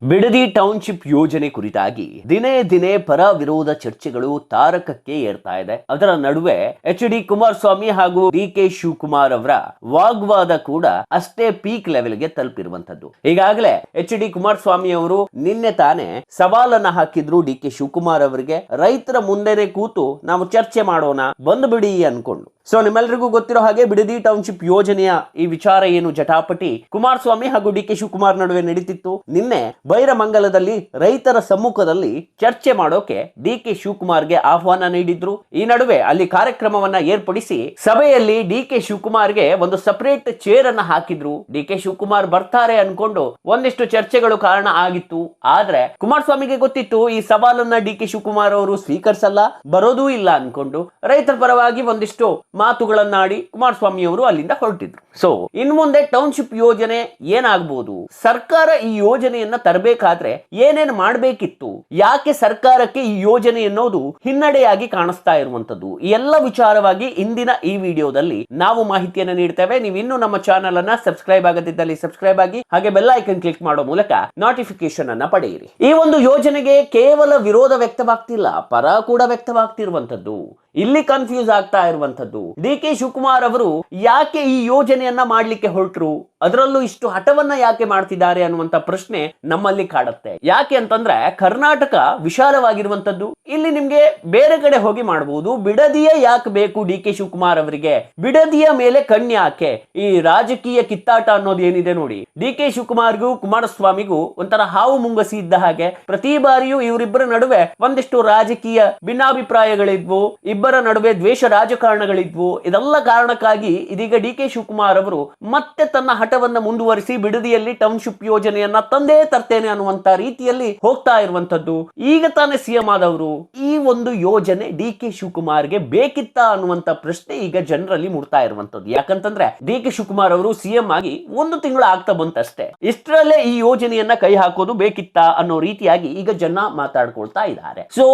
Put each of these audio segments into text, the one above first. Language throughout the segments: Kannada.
ಬಿಡದಿ ಟೌನ್ಶಿಪ್ ಯೋಜನೆ ಕುರಿತಾಗಿ ದಿನೇ ದಿನೇ ಪರ ವಿರೋಧ ಚರ್ಚೆಗಳು ತಾರಕಕ್ಕೆ ಏರ್ತಾ ಇದೆ. ಅದರ ನಡುವೆ ಎಚ್.ಡಿ. ಕುಮಾರಸ್ವಾಮಿ ಹಾಗೂ ಡಿ.ಕೆ. ಶಿವಕುಮಾರ್ ಅವರ ವಾಗ್ವಾದ ಕೂಡ ಅಷ್ಟೇ ಪೀಕ್ ಲೆವೆಲ್ಗೆ ತಲುಪಿರುವಂತದ್ದು. ಈಗಾಗಲೇ ಎಚ್.ಡಿ. ಕುಮಾರಸ್ವಾಮಿ ಅವರು ನಿನ್ನೆ ತಾನೇ ಸವಾಲನ್ನ ಹಾಕಿದ್ರು ಡಿ.ಕೆ. ಶಿವಕುಮಾರ್ ಅವರಿಗೆ, ರೈತರ ಮುಂದೆನೆ ಕೂತು ನಾವು ಚರ್ಚೆ ಮಾಡೋಣ, ಬಂದು ಬಿಡಿ ಅನ್ಕೊಂಡು. ಸೊ ನಿಮ್ಮೆಲ್ಲರಿಗೂ ಗೊತ್ತಿರೋ ಹಾಗೆ ಬಿಡದಿ ಟೌನ್ಶಿಪ್ ಯೋಜನೆಯ ಈ ವಿಚಾರ ಏನು ಜಟಾಪಟಿ ಕುಮಾರಸ್ವಾಮಿ ಹಾಗೂ ಡಿ.ಕೆ. ಶಿವಕುಮಾರ್ ನಡುವೆ ನಡೀತಿತ್ತು. ನಿನ್ನೆ ಬೈರಮಂಗಲದಲ್ಲಿ ರೈತರ ಸಮ್ಮುಖದಲ್ಲಿ ಚರ್ಚೆ ಮಾಡೋಕೆ ಡಿ.ಕೆ. ಶಿವಕುಮಾರ್ಗೆ ಆಹ್ವಾನ ನೀಡಿದ್ರು. ಈ ನಡುವೆ ಅಲ್ಲಿ ಕಾರ್ಯಕ್ರಮವನ್ನ ಏರ್ಪಡಿಸಿ ಸಭೆಯಲ್ಲಿ ಡಿ.ಕೆ. ಶಿವಕುಮಾರ್ಗೆ ಒಂದು ಸಪರೇಟ್ ಚೇರ್ ಅನ್ನ ಹಾಕಿದ್ರು. ಡಿ.ಕೆ. ಶಿವಕುಮಾರ್ ಬರ್ತಾರೆ ಅನ್ಕೊಂಡು ಒಂದಿಷ್ಟು ಚರ್ಚೆಗಳು ಕಾರಣ ಆಗಿತ್ತು. ಆದ್ರೆ ಕುಮಾರಸ್ವಾಮಿಗೆ ಗೊತ್ತಿತ್ತು ಈ ಸವಾಲನ್ನ ಡಿ.ಕೆ. ಶಿವಕುಮಾರ್ ಅವರು ಸ್ವೀಕರಿಸಲ್ಲ, ಬರೋದೂ ಇಲ್ಲ ಅನ್ಕೊಂಡು ರೈತರ ಪರವಾಗಿ ಒಂದಿಷ್ಟು ಮಾತುಗಳನ್ನಾಡಿ ಕುಮಾರಸ್ವಾಮಿ ಅವರು ಅಲ್ಲಿಂದ ಹೊರಟಿದ್ರು. ಸೊ ಇನ್ ಮುಂದೆ ಟೌನ್ಶಿಪ್ ಯೋಜನೆ ಏನಾಗಬಹುದು, ಸರ್ಕಾರ ಈ ಯೋಜನೆಯನ್ನ ತರಬೇಕಾದ್ರೆ ಏನೇನು ಮಾಡಬೇಕಿತ್ತು, ಯಾಕೆ ಸರ್ಕಾರಕ್ಕೆ ಈ ಯೋಜನೆ ಅನ್ನೋದು ಹಿನ್ನಡೆಯಾಗಿ ಕಾಣಿಸ್ತಾ ಇರುವಂತದ್ದು, ಈ ಎಲ್ಲ ವಿಚಾರವಾಗಿ ಇಂದಿನ ಈ ವಿಡಿಯೋದಲ್ಲಿ ನಾವು ಮಾಹಿತಿಯನ್ನು ನೀಡ್ತೇವೆ. ನೀವು ಇನ್ನೂ ನಮ್ಮ ಚಾನೆಲ್ ಅನ್ನ ಸಬ್ಸ್ಕ್ರೈಬ್ ಆಗದಿದ್ದಲ್ಲಿ ಸಬ್ಸ್ಕ್ರೈಬ್ ಆಗಿ, ಹಾಗೆ ಬೆಲ್ ಐಕನ್ ಕ್ಲಿಕ್ ಮಾಡೋ ಮೂಲಕ ನೋಟಿಫಿಕೇಶನ್ ಅನ್ನ ಪಡೆಯಿರಿ. ಈ ಒಂದು ಯೋಜನೆಗೆ ಕೇವಲ ವಿರೋಧ ವ್ಯಕ್ತವಾಗ್ತಿಲ್ಲ, ಪರ ಕೂಡ ವ್ಯಕ್ತವಾಗ್ತಿರುವಂತದ್ದು. ಇಲ್ಲಿ ಕನ್ಫ್ಯೂಸ್ ಆಗ್ತಾ ಇರುವಂತದ್ದು, ಡಿ.ಕೆ. ಶಿವಕುಮಾರ್ ಅವರು ಯಾಕೆ ಈ ಯೋಜನೆಯನ್ನ ಮಾಡ್ಲಿಕ್ಕೆ ಹೊರಟರು, ಅದರಲ್ಲೂ ಇಷ್ಟು ಹಠವನ್ನ ಯಾಕೆ ಮಾಡ್ತಿದ್ದಾರೆ ಅನ್ನುವಂತ ಪ್ರಶ್ನೆ ನಮ್ಮಲ್ಲಿ ಕಾಡುತ್ತೆ. ಯಾಕೆ ಅಂತಂದ್ರೆ ಕರ್ನಾಟಕ ವಿಶಾಲವಾಗಿರುವಂತದ್ದು, ಇಲ್ಲಿ ನಿಮ್ಗೆ ಬೇರೆ ಕಡೆ ಹೋಗಿ ಮಾಡಬಹುದು. ಬಿಡದಿಯ ಯಾಕೆ ಬೇಕು ಡಿ.ಕೆ. ಶಿವಕುಮಾರ್ ಅವರಿಗೆ, ಬಿಡದಿಯ ಮೇಲೆ ಕಣ್ಯಾಕೆ? ಈ ರಾಜಕೀಯ ಕಿತ್ತಾಟ ಅನ್ನೋದು ಏನಿದೆ ನೋಡಿ, ಡಿ.ಕೆ. ಶಿವಕುಮಾರ್ಗೂ ಕುಮಾರಸ್ವಾಮಿಗೂ ಒಂಥರ ಹಾವು ಮುಂಗಸಿ ಇದ್ದ ಹಾಗೆ. ಪ್ರತಿ ಬಾರಿಯೂ ಇವರಿಬ್ಬರ ನಡುವೆ ಒಂದಿಷ್ಟು ರಾಜಕೀಯ ಭಿನ್ನಾಭಿಪ್ರಾಯಗಳಿದ್ವು, ಇಬ್ಬರ ನಡುವೆ ದ್ವೇಷ ರಾಜಕಾರಣಗಳಿದ್ವು. ಇದೆಲ್ಲ ಕಾರಣಕ್ಕಾಗಿ ಇದೀಗ ಡಿ.ಕೆ. ಶಿವಕುಮಾರ್ ಅವರು ಮತ್ತೆ ತನ್ನ ಹಠವನ್ನ ಮುಂದುವರಿಸಿ ಬಿಡದಿಯಲ್ಲಿ ಟೌನ್ಶಿಪ್ ಯೋಜನೆಯನ್ನ ತಂದೇ ತರ್ತೇನೆ ಅನ್ನುವಂತ ರೀತಿಯಲ್ಲಿ ಹೋಗ್ತಾ ಇರುವಂತದ್ದು. ಈಗ ತಾನೇ ಸಿಎಂ ಆದವರು, ಈ ಒಂದು ಯೋಜನೆ ಡಿ.ಕೆ. ಶಿವಕುಮಾರ್ಗೆ ಬೇಕಿತ್ತ ಅನ್ನುವಂತ ಪ್ರಶ್ನೆ ಈಗ ಜನರಲ್ಲಿ ಮೂಡ್ತಾ ಇರುವಂತದ್ದು. ಯಾಕಂತಂದ್ರೆ ಡಿ.ಕೆ. ಶಿವಕುಮಾರ್ ಅವರು ಸಿಎಂ ಆಗಿ 1 ತಿಂಗಳು ಆಗ್ತಾ ಬಂತಷ್ಟೇ, ಇಷ್ಟರಲ್ಲೇ ಈ ಯೋಜನೆಯನ್ನ ಕೈ ಹಾಕೋದು ಬೇಕಿತ್ತ ಅನ್ನೋ ರೀತಿಯಾಗಿ ಈಗ ಜನ ಮಾತಾಡ್ಕೊಳ್ತಾ ಇದ್ದಾರೆ. ಸೊ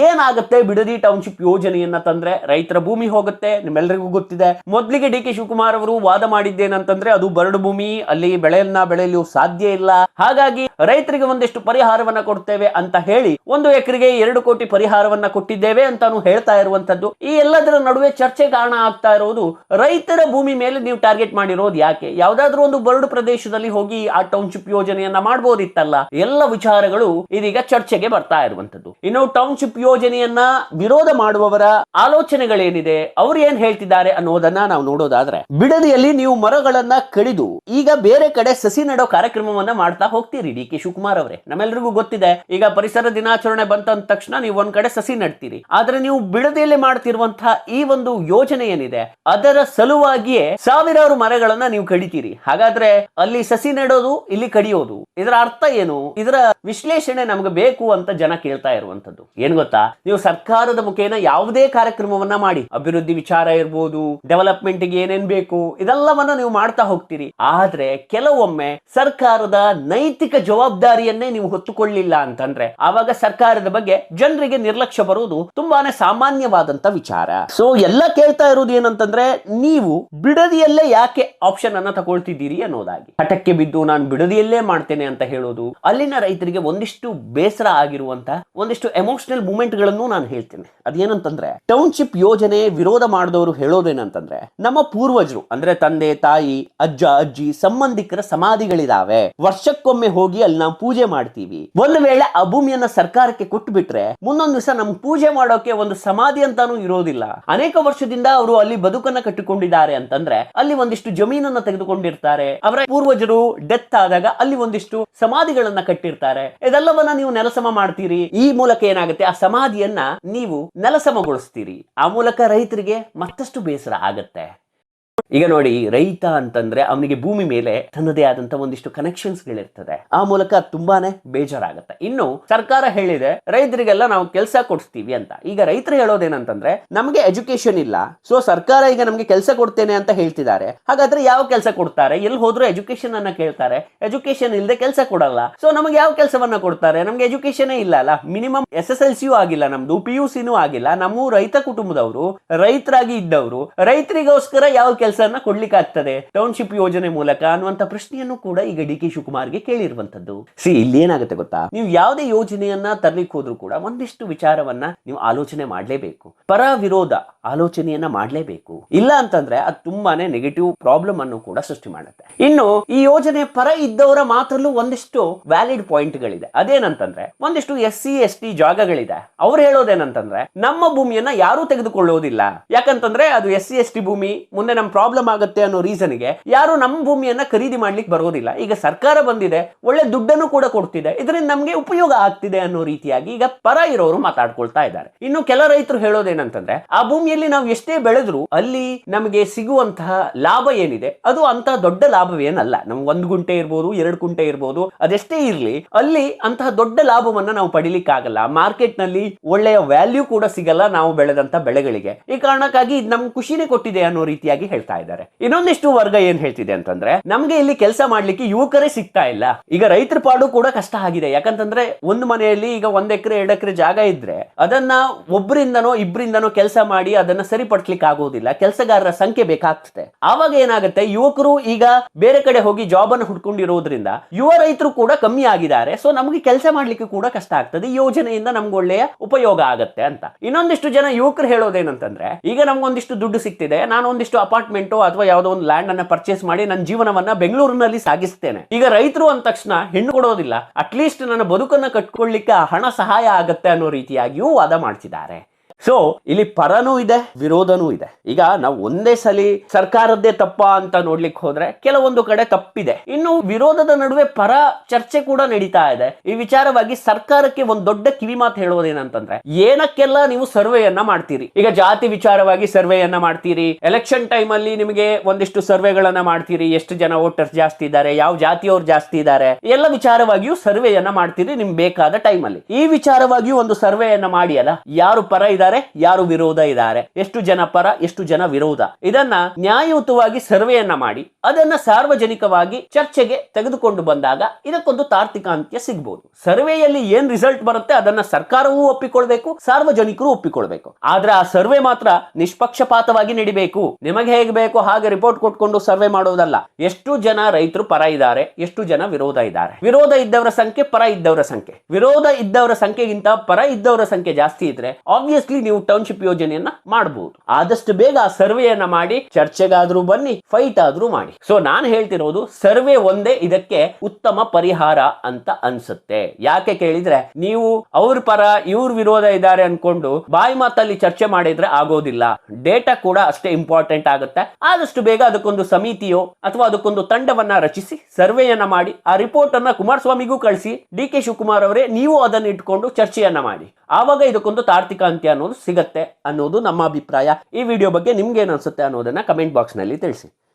ಏನಾಗುತ್ತೆ ಬಿಡದಿ ಟೌನ್ಶಿಪ್ ಯೋಜನೆಯನ್ನ ತಂದ್ರೆ, ರೈತರ ಭೂಮಿ ಹೋಗುತ್ತೆ. ನಿಮ್ಮೆಲ್ಲರಿಗೂ ಗೊತ್ತಿದೆ, ಮೊದಲಿಗೆ ಡಿ.ಕೆ. ಶಿವಕುಮಾರ್ ಅವರು ವಾದ ಮಾಡಿದ್ದೇನಂತಂದ್ರೆ ಅದು ಬರಡು ಭೂಮಿ, ಅಲ್ಲಿ ಬೆಳೆಯಲು ಸಾಧ್ಯ ಇಲ್ಲ, ಹಾಗಾಗಿ ರೈತರಿಗೆ ಒಂದಿಷ್ಟು ಪರಿಹಾರವನ್ನ ಕೊಡ್ತೇವೆ ಅಂತ ಹೇಳಿ 1 ಎಕರೆಗೆ 2 ಕೋಟಿ ಪರಿಹಾರವನ್ನ ಕೊಟ್ಟಿದ್ದೇವೆ ಅಂತಾನು ಹೇಳ್ತಾ ಇರುವಂತದ್ದು. ಈ ಎಲ್ಲದರ ನಡುವೆ ಚರ್ಚೆ ಕಾರಣ ಆಗ್ತಾ ಇರೋದು, ರೈತರ ಭೂಮಿ ಮೇಲೆ ನೀವು ಟಾರ್ಗೆಟ್ ಮಾಡಿರೋದು ಯಾಕೆ? ಯಾವ್ದಾದ್ರೂ ಒಂದು ಬರಡು ಪ್ರದೇಶದಲ್ಲಿ ಹೋಗಿ ಆ ಟೌನ್ಶಿಪ್ ಯೋಜನೆಯನ್ನ ಮಾಡಬಹುದಿತ್ತಲ್ಲ. ಎಲ್ಲ ವಿಚಾರಗಳು ಇದೀಗ ಚರ್ಚೆಗೆ ಬರ್ತಾ ಇರುವಂತದ್ದು. ಇನ್ನು ಟೌನ್ಶಿಪ್ ಯೋಜನೆಯನ್ನ ವಿರೋಧ ಮಾಡುವವರ ಆಲೋಚನೆಗಳೇನಿದೆ, ಅವ್ರು ಏನ್ ಹೇಳ್ತಿದ್ದಾರೆ ಅನ್ನೋದನ್ನ ನಾವು ನೋಡೋದಾದ್ರೆ, ಬಿಡದಿಯಲ್ಲಿ ನೀವು ಮರಗಳನ್ನ ಕಡಿದು ಈಗ ಬೇರೆ ಕಡೆ ಸಸಿ ನೆಡೋ ಕಾರ್ಯಕ್ರಮವನ್ನ ಮಾಡ್ತಾ ಹೋಗ್ತೀರಿ ಡಿ.ಕೆ. ಶಿವಕುಮಾರ್ ಅವರೇ. ನಮ್ಮೆಲ್ಲರಿಗೂ ಗೊತ್ತಿದೆ, ಈಗ ಪರಿಸರ ದಿನಾಚರಣೆ ಬಂತ ತಕ್ಷಣ ನೀವು ಒಂದ್ ಕಡೆ ಸಸಿ ನೆಡ್ತೀರಿ. ಆದ್ರೆ ನೀವು ಬಿಡದಿಯಲ್ಲಿ ಮಾಡ್ತಿರುವಂತಹ ಈ ಒಂದು ಯೋಜನೆ ಏನಿದೆ, ಅದರ ಸಲುವಾಗಿಯೇ ಸಾವಿರಾರು ಮರಗಳನ್ನ ನೀವು ಕಡಿತೀರಿ. ಹಾಗಾದ್ರೆ ಅಲ್ಲಿ ಸಸಿ ನೆಡೋದು, ಇಲ್ಲಿ ಕಡಿಯೋದು, ಇದರ ಅರ್ಥ ಏನು? ಇದರ ವಿಶ್ಲೇಷಣೆ ನಮ್ಗೆ ಬೇಕು ಅಂತ ಜನ ಕೇಳ್ತಾ ಇರುವಂತದ್ದು. ಏನ್ ಗೊತ್ತಾ, ನೀವು ಸರ್ಕಾರದ ಮುಖೇನ ಯಾವುದೇ ಕಾರ್ಯಕ್ರಮವನ್ನ ಮಾಡಿ, ಅಭಿವೃದ್ಧಿ ವಿಚಾರ ಇರ್ಬೋದು, ಡೆವಲಪ್ಮೆಂಟ್ ಗೆ ಏನೇನ್ ಬೇಕು ಇದೆಲ್ಲವನ್ನ ನೀವು ಮಾಡ್ತಾ ಹೋಗ್ತೀರಿ. ಆದ್ರೆ ಕೆಲವೊಮ್ಮೆ ಸರ್ಕಾರದ ನೈತಿಕ ಜವಾಬ್ದಾರಿಯನ್ನೇ ನೀವು ಹೊತ್ತುಕೊಳ್ಳಿಲ್ಲ ಅಂತಂದ್ರೆ ಆವಾಗ ಸರ್ಕಾರದ ಬಗ್ಗೆ ಜನರಿಗೆ ನಿರ್ಲಕ್ಷ್ಯ ಬರುವುದು ತುಂಬಾನೇ ಸಾಮಾನ್ಯವಾದಂತ ವಿಚಾರ. ಸೊ ಎಲ್ಲ ಕೇಳ್ತಾ ಇರೋದು ಏನಂತಂದ್ರೆ, ನೀವು ಬಿಡದಿಯಲ್ಲೇ ಯಾಕೆ ಆಪ್ಷನ್ ಅನ್ನ ತಗೊಳ್ತಿದ್ದೀರಿ ಅನ್ನೋದಾಗಿ. ಹಠಕ್ಕೆ ಬಿದ್ದು ನಾನು ಬಿಡದಿಯಲ್ಲೇ ಮಾಡ್ತೇನೆ ಅಂತ ಹೇಳೋದು ಅಲ್ಲಿನ ರೈತರಿಗೆ ಒಂದಿಷ್ಟು ಬೇಸರ ಆಗಿರುವಂತ ಒಂದಿಷ್ಟು ಎಮೋಷನಲ್ ಮೂಮೆಂಟ್ ಗಳನ್ನು ನಾನು ಹೇಳ್ತೇನೆ. ಅದೇನಂತಂದ್ರೆ, ಟೌನ್ಶಿಪ್ ಯೋಜನೆ ವಿರೋಧ ಮಾಡಿದವರು ಹೇಳೋದೇನಂತಂದ್ರೆ, ನಮ್ಮ ಪೂರ್ವಜರು ಅಂದ್ರೆ ತಂದೆ ತಾಯಿ ಅಜ್ಜ ಅಜ್ಜಿ ಸಂಬಂಧಿಕರ ಸಮಾಧಿಗಳಿದಾವೆ, ವರ್ಷಕ್ಕೊಮ್ಮೆ ಹೋಗಿ ಅಲ್ಲಿ ನಾವು ಪೂಜೆ ಮಾಡ್ತೀವಿ. ಒಂದು ವೇಳೆ ಆ ಭೂಮಿಯನ್ನ ಸರ್ಕಾರಕ್ಕೆ ಕೊಟ್ಟು ಬಿಟ್ರೆ ಮುಂದೊಂದು ದಿವಸ ನಮ್ ಪೂಜೆ ಮಾಡೋಕೆ ಒಂದು ಸಮಾಧಿ ಅಂತಾನು ಇರೋದಿಲ್ಲ. ಅನೇಕ ವರ್ಷದಿಂದ ಅವರು ಅಲ್ಲಿ ಬದುಕನ್ನ ಕಟ್ಟಿಕೊಂಡಿದ್ದಾರೆ ಅಂತಂದ್ರೆ ಅಲ್ಲಿ ಒಂದಿಷ್ಟು ಜಮೀನನ್ನ ತೆಗೆದುಕೊಂಡಿರ್ತಾರೆ. ಅವರ ಪೂರ್ವಜರು ಡೆತ್ ಆದಾಗ ಅಲ್ಲಿ ಒಂದಿಷ್ಟು ಸಮಾಧಿಗಳನ್ನ ಕಟ್ಟಿರ್ತಾರೆ. ಇದೆಲ್ಲವನ್ನ ನೀವು ನೆಲಸಮ ಮಾಡ್ತೀರಿ. ಈ ಮೂಲಕ ಏನಾಗುತ್ತೆ, ಆ ಸಮಾಧಿಯನ್ನ ನೀವು ನೆಲಸಮಗೊಳಿಸ್ತೀರಿ. ಆ ಮೂಲಕ ರೈತರಿಗೆ ಮತ್ತಷ್ಟು ಬೇಸರ ಆಗತ್ತೆ. ಈಗ ನೋಡಿ, ರೈತ ಅಂತಂದ್ರೆ ಅವನಿಗೆ ಭೂಮಿ ಮೇಲೆ ತನ್ನದೇ ಆದಂತ ಒಂದಿಷ್ಟು ಕನೆಕ್ಷನ್ಸ್ ಗಳಿರ್ತದೆ. ಆ ಮೂಲಕ ತುಂಬಾನೇ ಬೇಜಾರಾಗತ್ತೆ. ಇನ್ನು ಸರ್ಕಾರ ಹೇಳಿದೆ ರೈತರಿಗೆಲ್ಲ ನಾವು ಕೆಲಸ ಕೊಡಿಸ್ತೀವಿ ಅಂತ. ಈಗ ರೈತರು ಹೇಳೋದೇನಂತಂದ್ರೆ, ನಮಗೆ ಎಜುಕೇಶನ್ ಇಲ್ಲ, ಸೊ ಸರ್ಕಾರ ಈಗ ನಮ್ಗೆ ಕೆಲಸ ಕೊಡ್ತೇನೆ ಅಂತ ಹೇಳ್ತಿದ್ದಾರೆ. ಹಾಗಾದ್ರೆ ಯಾವ ಕೆಲಸ ಕೊಡ್ತಾರೆ? ಎಲ್ಲಿ ಹೋದ್ರು ಎಜುಕೇಶನ್ ಅನ್ನ ಕೇಳ್ತಾರೆ. ಎಜುಕೇಶನ್ ಇಲ್ಲದೆ ಕೆಲಸ ಕೊಡಲ್ಲ. ಸೊ ನಮಗೆ ಯಾವ ಕೆಲಸವನ್ನ ಕೊಡ್ತಾರೆ? ನಮ್ಗೆ ಎಜುಕೇಶನ್ ಇಲ್ಲ ಅಲ್ಲ, ಮಿನಿಮಮ್ SSLC ಆಗಿಲ್ಲ, ನಮ್ದು PUC ಆಗಿಲ್ಲ. ನಮ್ಮ ರೈತ ಕುಟುಂಬದವರು, ರೈತರಾಗಿ ಇದ್ದವರು, ರೈತರಿಗೋಸ್ಕರ ಯಾವ ಕೆಲಸ ಕೆಲಸವನ್ನ ಕೊಡ್ಲಿಕ್ಕೆ ಆಗ್ತದೆ ಟೌನ್ಶಿಪ್ ಯೋಜನೆ ಮೂಲಕ ಅನ್ನುವಂತ ಪ್ರಶ್ನೆಯನ್ನು ಕೂಡ ಈಗ ಡಿ ಕೆ ಶಿವಕುಮಾರ್ಗೆ ಕೇಳಿರುವಂತದ್ದು. ಇಲ್ಲಿ ಏನಾಗುತ್ತೆ ಗೊತ್ತಾ, ನೀವು ಯಾವುದೇ ಯೋಜನೆಯನ್ನ ತರ್ಲಿಕ್ಕೆ ಹೋದ್ರೂ ಕೂಡ ಒಂದಿಷ್ಟು ವಿಚಾರವನ್ನ ನೀವು ಆಲೋಚನೆ ಮಾಡ್ಲೇಬೇಕು, ಪರ ವಿರೋಧ ಆಲೋಚನೆಯನ್ನ ಮಾಡ್ಲೇಬೇಕು. ಇಲ್ಲ ಅಂತಂದ್ರೆ ಅದು ತುಂಬಾನೇ ನೆಗೆಟಿವ್ ಪ್ರಾಬ್ಲಮ್ ಅನ್ನು ಕೂಡ ಸೃಷ್ಟಿ ಮಾಡುತ್ತೆ. ಇನ್ನು ಈ ಯೋಜನೆ ಪರ ಇದ್ದವರ ಮಾತಲ್ಲೂ ಒಂದಿಷ್ಟು ವ್ಯಾಲಿಡ್ ಪಾಯಿಂಟ್ ಗಳಿದೆ. ಅದೇನಂತಂದ್ರೆ ಒಂದಿಷ್ಟು SC/ST ಜಾಗಗಳಿದೆ. ಅವ್ರು ಹೇಳೋದೇನಂತಂದ್ರೆ ನಮ್ಮ ಭೂಮಿಯನ್ನ ಯಾರು ತೆಗೆದುಕೊಳ್ಳೋದಿಲ್ಲ, ಯಾಕಂತಂದ್ರೆ ಅದು SC/ST ಭೂಮಿ, ಮುಂದೆ ನಮ್ ಪ್ರಾಬ್ಲಮ್ ಆಗುತ್ತೆ ಅನ್ನೋ ರೀಸನ್ಗೆ ಯಾರು ನಮ್ಮ ಭೂಮಿಯನ್ನ ಖರೀದಿ ಮಾಡ್ಲಿಕ್ಕೆ ಬರೋದಿಲ್ಲ. ಈಗ ಸರ್ಕಾರ ಬಂದಿದೆ, ಒಳ್ಳೆ ದುಡ್ಡನ್ನು ಕೂಡ ಕೊಡ್ತಿದೆ, ಇದರಿಂದ ನಮ್ಗೆ ಉಪಯೋಗ ಆಗ್ತಿದೆ ಅನ್ನೋ ರೀತಿಯಾಗಿ ಈಗ ಪರ ಇರೋರು ಮಾತಾಡ್ಕೊಳ್ತಾ ಇದ್ದಾರೆ. ಇನ್ನು ಕೆಲ ರೈತರು ಹೇಳೋದೇನಂತಂದ್ರೆ ಆ ಭೂಮಿಯಲ್ಲಿ ನಾವು ಎಷ್ಟೇ ಬೆಳೆದ್ರು ಅಲ್ಲಿ ನಮಗೆ ಸಿಗುವಂತಹ ಲಾಭ ಏನಿದೆ ಅದು ಅಂತ ದೊಡ್ಡ ಲಾಭವೇನಲ್ಲ. ನಮ್ಗೆ 1 ಗುಂಟೆ ಇರ್ಬೋದು, 2 ಗುಂಟೆ ಇರ್ಬೋದು, ಅದೆಷ್ಟೇ ಇರ್ಲಿ ಅಲ್ಲಿ ಅಂತಹ ದೊಡ್ಡ ಲಾಭವನ್ನ ನಾವು ಪಡಿಲಿಕ್ಕಾಗಲ್ಲ. ಮಾರ್ಕೆಟ್ ನಲ್ಲಿ ಒಳ್ಳೆಯ ವ್ಯಾಲ್ಯೂ ಕೂಡ ಸಿಗಲ್ಲ ನಾವು ಬೆಳೆದಂತ ಬೆಳೆಗಳಿಗೆ. ಈ ಕಾರಣಕ್ಕಾಗಿ ನಮ್ಗೆ ಖುಷಿನೇ ಕೊಟ್ಟಿದೆ ಅನ್ನೋ ರೀತಿಯಾಗಿ ಹೇಳ್ತಾ ಇದ್ದಾರೆ. ಇನ್ನೊಂದಿಷ್ಟು ವರ್ಗ ಏನ್ ಹೇಳ್ತಿದೆ ಅಂತಂದ್ರೆ ನಮ್ಗೆ ಇಲ್ಲಿ ಕೆಲಸ ಮಾಡ್ಲಿಕ್ಕೆ ಯುವಕರೇ ಸಿಗ್ತಾ ಇಲ್ಲ. ಈಗ ರೈತರ ಪಾಡು ಕೂಡ ಕಷ್ಟ ಆಗಿದೆ. ಯಾಕಂತಂದ್ರೆ ಒಂದು ಮನೆಯಲ್ಲಿ ಈಗ 1 ಎಕರೆ 2 ಎಕರೆ ಜಾಗ ಇದ್ರೆ ಅದನ್ನ ಒಬ್ಬರಿಂದನೋ ಇಬ್ಬರಿಂದನೋ ಕೆಲಸ ಮಾಡಿ ಅದನ್ನ ಸರಿಪಡಿಸ್ಲಿಕ್ಕೆ ಆಗೋದಿಲ್ಲ, ಕೆಲಸಗಾರರ ಸಂಖ್ಯೆ ಬೇಕಾಗ್ತದೆ. ಆವಾಗ ಏನಾಗುತ್ತೆ, ಯುವಕರು ಈಗ ಬೇರೆ ಕಡೆ ಹೋಗಿ ಜಾಬ್ ಅನ್ನು ಹುಡ್ಕೊಂಡಿರೋದ್ರಿಂದ ಯುವ ರೈತರು ಕೂಡ ಕಮ್ಮಿ ಆಗಿದ್ದಾರೆ. ಸೊ ನಮಗೆ ಕೆಲಸ ಮಾಡ್ಲಿಕ್ಕೆ ಕೂಡ ಕಷ್ಟ ಆಗ್ತದೆ. ಈ ಯೋಜನೆಯಿಂದ ನಮ್ಗೆ ಒಳ್ಳೆಯ ಉಪಯೋಗ ಆಗತ್ತೆ ಅಂತ. ಇನ್ನೊಂದಿಷ್ಟು ಜನ ಯುವಕರು ಹೇಳೋದೇನಂತಂದ್ರೆ ಈಗ ನಮ್ಗೊಂದಿಷ್ಟು ದುಡ್ಡು ಸಿಗ್ತಿದೆ, ನಾನು ಒಂದಿಷ್ಟು ಅಪಾರ್ಟ್ಮೆಂಟ್ ಅಥವಾ ಯಾವುದೋ ಒಂದು ಲ್ಯಾಂಡ್ ಅನ್ನ ಪರ್ಚೇಸ್ ಮಾಡಿ ನನ್ನ ಜೀವನವನ್ನ ಬೆಂಗಳೂರಿನಲ್ಲಿ ಸಾಗಿಸ್ತೇನೆ. ಈಗ ರೈತರು ಅಂದ ತಕ್ಷಣ ಹೆಣ್ಣು ಕೊಡೋದಿಲ್ಲ, ಅಟ್ಲೀಸ್ಟ್ ನನ್ನ ಬದುಕನ್ನ ಕಟ್ಕೊಳ್ಳಿಕ್ಕೆ ಹಣ ಸಹಾಯ ಆಗತ್ತೆ ಅನ್ನೋ ರೀತಿಯಾಗಿಯೂ ವಾದ ಮಾಡ್ತಿದ್ದಾರೆ. ಸೊ ಇಲ್ಲಿ ಪರನೂ ಇದೆ, ವಿರೋಧನೂ ಇದೆ. ಈಗ ನಾವು ಒಂದೇ ಸಲಿ ಸರ್ಕಾರದ್ದೇ ತಪ್ಪ ಅಂತ ನೋಡ್ಲಿಕ್ಕೆ ಹೋದ್ರೆ ಕೆಲವೊಂದು ಕಡೆ ತಪ್ಪಿದೆ. ಇನ್ನು ವಿರೋಧದ ನಡುವೆ ಪರ ಚರ್ಚೆ ಕೂಡ ನಡೀತಾ ಇದೆ. ಈ ವಿಚಾರವಾಗಿ ಸರ್ಕಾರಕ್ಕೆ ಒಂದು ದೊಡ್ಡ ಕಿವಿ ಮಾತು ಹೇಳೋದೇನಂತಂದ್ರೆ ಏನಕ್ಕೆಲ್ಲ ನೀವು ಸರ್ವೆಯನ್ನ ಮಾಡ್ತೀರಿ. ಈಗ ಜಾತಿ ವಿಚಾರವಾಗಿ ಸರ್ವೆಯನ್ನ ಮಾಡ್ತೀರಿ, ಎಲೆಕ್ಷನ್ ಟೈಮ್ ಅಲ್ಲಿ ನಿಮಗೆ ಒಂದಿಷ್ಟು ಸರ್ವೆಗಳನ್ನ ಮಾಡ್ತೀರಿ, ಎಷ್ಟು ಜನ ವೋಟರ್ಸ್ ಜಾಸ್ತಿ ಇದ್ದಾರೆ, ಯಾವ ಜಾತಿಯವ್ರು ಜಾಸ್ತಿ ಇದ್ದಾರೆ, ಎಲ್ಲ ವಿಚಾರವಾಗಿಯೂ ಸರ್ವೆಯನ್ನ ಮಾಡ್ತೀರಿ ನಿಮ್ಗೆ ಬೇಕಾದ ಟೈಮ್ ಅಲ್ಲಿ. ಈ ವಿಚಾರವಾಗಿಯೂ ಒಂದು ಸರ್ವೆಯನ್ನ ಮಾಡಿ ಅಲ್ಲ, ಯಾರು ಪರ ಇದ್ದಾರೆ, ಯಾರು ವಿರೋಧ ಇದ್ದಾರೆ, ಎಷ್ಟು ಜನ ಪರ ಎಷ್ಟು ಜನ ವಿರೋಧ, ಇದನ್ನ ನ್ಯಾಯಯುತವಾಗಿ ಸರ್ವೆಯನ್ನ ಮಾಡಿ ಅದನ್ನ ಸಾರ್ವಜನಿಕವಾಗಿ ಚರ್ಚೆಗೆ ತೆಗೆದುಕೊಂಡು ಬಂದಾಗ ಇದಕ್ಕೊಂದು ತಾರ್ಕಿಕ ಅಂತ್ಯ ಸಿಗಬಹುದು. ಸರ್ವೆಯಲ್ಲಿ ಏನ್ ರಿಸಲ್ಟ್ ಬರುತ್ತೆ ಅದನ್ನ ಸರ್ಕಾರವೂ ಒಪ್ಪಿಕೊಳ್ಬೇಕು, ಸಾರ್ವಜನಿಕರು ಒಪ್ಪಿಕೊಳ್ಬೇಕು. ಆದ್ರೆ ಆ ಸರ್ವೆ ಮಾತ್ರ ನಿಷ್ಪಕ್ಷಪಾತವಾಗಿ ನಡಿಬೇಕು. ನಿಮಗೆ ಹೇಗೆ ಬೇಕು ಹಾಗೆ ರಿಪೋರ್ಟ್ ಕೊಟ್ಕೊಂಡು ಸರ್ವೆ ಮಾಡೋದಲ್ಲ. ಎಷ್ಟು ಜನ ರೈತರು ಪರ ಇದ್ದಾರೆ, ಎಷ್ಟು ಜನ ವಿರೋಧ ಇದ್ದಾರೆ, ವಿರೋಧ ಇದ್ದವರ ಸಂಖ್ಯೆ ಪರ ಇದ್ದವರ ಸಂಖ್ಯೆ, ವಿರೋಧ ಇದ್ದವರ ಸಂಖ್ಯೆಗಿಂತ ಪರ ಇದ್ದವರ ಸಂಖ್ಯೆ ಜಾಸ್ತಿ ಇದ್ರೆ ಆಬ್ವಿಯಸ್ಲಿ ನೀವು ಟೌನ್ಶಿಪ್ ಯೋಜನೆಯನ್ನ ಮಾಡಬಹುದು. ಆದಷ್ಟು ಬೇಗ ಆ ಸರ್ವೆಯನ್ನ ಮಾಡಿ ಚರ್ಚೆಗಾದ್ರೂ ಬನ್ನಿ, ಫೈಟ್ ಆದ್ರೂ ಮಾಡಿ. ಸೊ ನಾನು ಹೇಳ್ತಿರೋದು ಸರ್ವೆ ಒಂದೇ ಇದಕ್ಕೆ ಉತ್ತಮ ಪರಿಹಾರ ಅಂತ ಅನ್ಸುತ್ತೆ. ಯಾಕೆ ಕೇಳಿದ್ರೆ ನೀವು ಅವ್ರ ಪರ ಇವ್ರ ವಿರೋಧ ಇದ್ದಾರೆ ಅನ್ಕೊಂಡು ಬಾಯಿ ಮಾತಲ್ಲಿ ಚರ್ಚೆ ಮಾಡಿದ್ರೆ ಆಗೋದಿಲ್ಲ. ಡೇಟಾ ಕೂಡ ಅಷ್ಟೇ ಇಂಪಾರ್ಟೆಂಟ್ ಆಗುತ್ತೆ. ಆದಷ್ಟು ಬೇಗ ಅದಕ್ಕೊಂದು ಸಮಿತಿಯೋ ಅಥವಾ ಅದಕ್ಕೊಂದು ತಂಡವನ್ನ ರಚಿಸಿ ಸರ್ವೆಯನ್ನ ಮಾಡಿ ಆ ರಿಪೋರ್ಟ್ ಅನ್ನ ಕುಮಾರಸ್ವಾಮಿಗೂ ಕಳಿಸಿ, ಡಿ ಕೆ ಶಿವಕುಮಾರ್ ಅವರೇ ನೀವು ಅದನ್ನ ಇಟ್ಕೊಂಡು ಚರ್ಚೆಯನ್ನ ಮಾಡಿ. ಆವಾಗ ಇದಕ್ಕೊಂದು ತಾರ್ಕಿಕ ಅಂತ್ಯ ಅನ್ನೋದು ಸಿಗತ್ತೆ ಅನ್ನೋದು ನಮ್ಮ ಅಭಿಪ್ರಾಯ. ಈ ವಿಡಿಯೋ ಬಗ್ಗೆ ನಿಮ್ಗೆ ಏನ್ ಅನ್ಸುತ್ತೆ ಅನ್ನೋದನ್ನ ಕಮೆಂಟ್ ಬಾಕ್ಸ್ ನಲ್ಲಿ ತಿಳಿಸಿ.